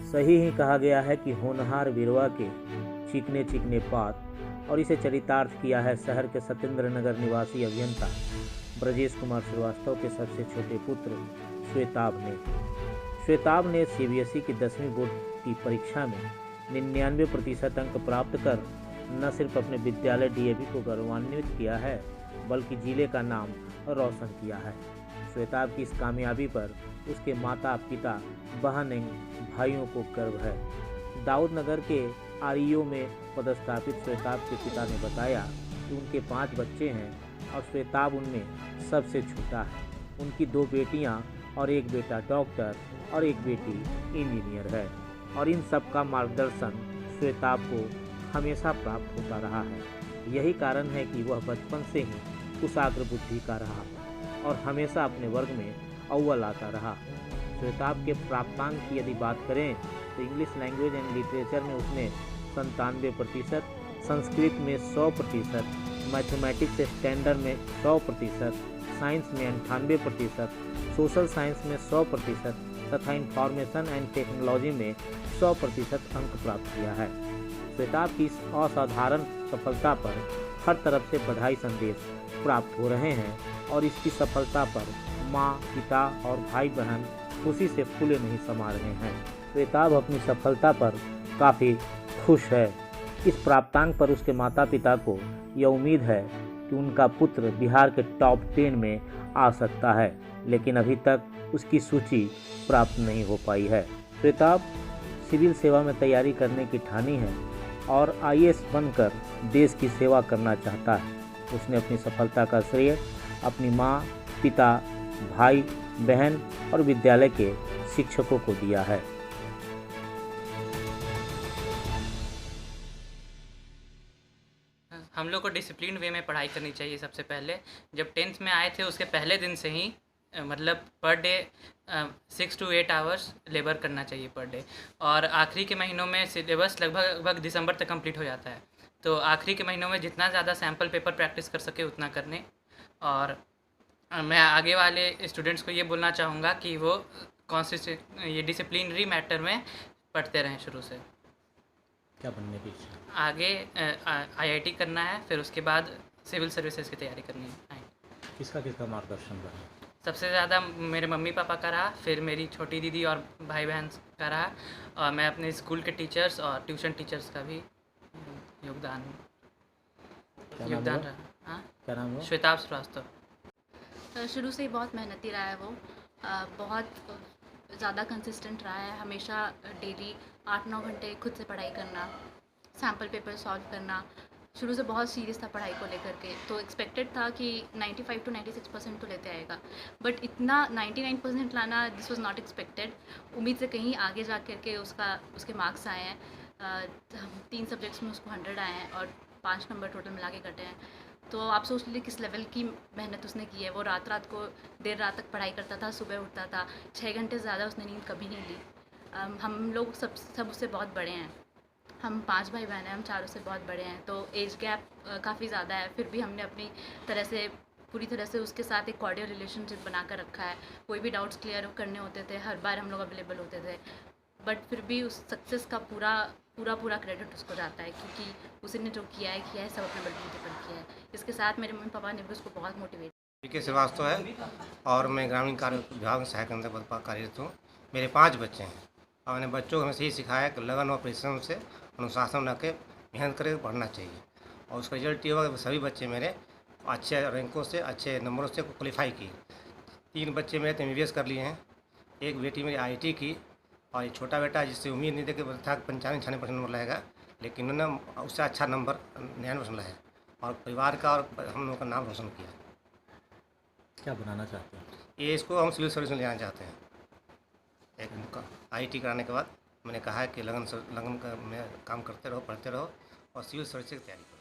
सही ही कहा गया है कि होनहार वीरवा के चिकने चिकने पात, और इसे चरितार्थ किया है शहर के सत्येंद्र नगर निवासी अभियंता ब्रजेश कुमार श्रीवास्तव के सबसे छोटे पुत्र श्वेताभ ने। श्वेताभ ने सीबीएसई की 10वीं बोर्ड की परीक्षा में 99% अंक प्राप्त कर न सिर्फ अपने विद्यालय डीएवी को गौरवान्वित किया है, बल्कि जिले का नाम रोशन किया है। श्वेताभ की इस कामयाबी पर उसके माता पिता, बहन एवं भाइयों को गर्व है। दाऊद नगर के आरईओ में पदस्थापित श्वेताभ के पिता ने बताया कि उनके 5 बच्चे हैं और श्वेताभ उनमें सबसे छोटा है। उनकी 2 बेटियां और 1 बेटा डॉक्टर और 1 बेटी इंजीनियर है, और इन सब का मार्गदर्शन श्वेताभ को हमेशा प्राप्त होता रहा है। यही कारण है कि वह बचपन से ही कुशाग्र बुद्धि का रहा और हमेशा अपने वर्ग में अव्वल आता रहा। श्वेताभ के प्राप्तांक की यदि बात करें तो इंग्लिश लैंग्वेज एंड लिटरेचर में उसने 97%, संस्कृत में 100%, मैथमेटिक्स स्टैंडर्ड में 100%, साइंस में 98%, सोशल साइंस में 100% तथा इंफॉर्मेशन एंड टेक्नोलॉजी में 100% अंक प्राप्त किया है। श्वेताभ की इस असाधारण सफलता पर हर तरफ से बधाई संदेश प्राप्त हो रहे हैं और इसकी सफलता पर माँ, पिता और भाई बहन खुशी से फूले नहीं समा रहे हैं। श्वेताभ अपनी सफलता पर काफ़ी खुश है। इस प्राप्तांक पर उसके माता पिता को यह उम्मीद है कि उनका पुत्र बिहार के टॉप 10 में आ सकता है, लेकिन अभी तक उसकी सूची प्राप्त नहीं हो पाई है। श्वेताभ सिविल सेवा में तैयारी करने की ठानी है और आईएएस बनकर देश की सेवा करना चाहता है। उसने अपनी सफलता का श्रेय अपनी माँ, पिता, भाई, बहन और विद्यालय के शिक्षकों को दिया है। हम लोग को डिसिप्लिन वे में पढ़ाई करनी चाहिए। सबसे पहले जब 10th में आए थे उसके पहले दिन से ही मतलब per day 6 to 8 hours labour करना चाहिए पर डे, और आखिरी के महीनों में सिलेबस लगभग दिसंबर तक कंप्लीट हो जाता है। तो आखिरी के महीनों में जितना ज़्यादा सैम्पल पेपर प्रैक्टिस कर सके उतना करने। और मैं आगे वाले स्टूडेंट्स को ये बोलना चाहूँगा कि वो ये डिसिप्लिनरी मैटर में पढ़ते रहें शुरू से। क्या बनने की इच्छा? आगे आईआईटी करना है, फिर उसके बाद सिविल सर्विसेज की तैयारी करनी है। किसका मार्गदर्शन रहा? सबसे ज़्यादा मेरे मम्मी पापा का रहा, फिर मेरी छोटी दीदी और भाई बहन का रहा, और मैं अपने स्कूल के टीचर्स और ट्यूशन टीचर्स का भी योगदान रहा। हाँ, क्या नाम हुआ? श्वेताभ श्रीवास्तव। शुरू से ही बहुत मेहनती रहा है वो, बहुत ज़्यादा कंसिस्टेंट रहा है। हमेशा डेली 8-9 घंटे खुद से पढ़ाई करना, सैम्पल पेपर सॉल्व करना, शुरू से बहुत सीरियस था पढ़ाई को लेकर के। तो एक्सपेक्टेड था कि 95 to 96% तो लेते आएगा, बट इतना 99% लाना दिस वाज नॉट एक्सपेक्टेड। उम्मीद से कहीं आगे जा कर के उसके मार्क्स आए हैं। 3 सब्जेक्ट्स में उसको 100 आए हैं और 5 नंबर टोटल मिला के कटे हैं। तो आप सोच लीजिए किस लेवल की मेहनत उसने की है। वो रात को देर रात तक पढ़ाई करता था, सुबह उठता था, 6 घंटे ज़्यादा उसने नींद कभी नहीं ली। हम लोग सब उससे बहुत बड़े हैं। हम 5 भाई बहन हैं, हम चारों से बहुत बड़े हैं, तो एज गैप काफ़ी ज़्यादा है। फिर भी हमने अपनी पूरी तरह से उसके साथ एक कॉर्डियल रिलेशनशिप बना कर रखा है। कोई भी डाउट्स क्लियर करने होते थे, हर बार हम लोग अवेलेबल होते थे, बट फिर भी उस सक्सेस का पूरा क्रेडिट उसको जाता है, क्योंकि उसने जो किया है सब अपने बलबूते पर किया है। इसके साथ मेरे मम्मी पापा ने भी उसको बहुत मोटिवेट। पीके श्रीवास्तव है और मैं ग्रामीण कार्य विभाग में सहायक अंतर पद पर कार्यरत हूँ। मेरे 5 बच्चे हैं और मैंने बच्चों को हमें यही सिखाया कि लगन और परिश्रम से अनुशासन रख के मेहनत करके पढ़ना चाहिए, और उसका रिजल्ट ये हुआ कि सभी बच्चे मेरे अच्छे रैंकों से, अच्छे नंबरों से क्वालिफाई किए। 3 बच्चे मेरे MBBS कर लिए हैं, 1 बेटी मेरी IIT की, और एक छोटा बेटा जिससे उम्मीद नहीं थी कि था 95-96% नंबर लाएगा, लेकिन उन्होंने उससे अच्छा नंबर 99% लाया और परिवार का और हम लोगों का नाम रोशन किया। क्या बनाना चाहते हैं? ये इसको हम सिविल सर्विस में ले जाना चाहते हैं। एक IIT कराने के बाद मैंने कहा है कि लगन में काम करते रहो, पढ़ते रहो और सिविल सर्विस की तैयारी करो।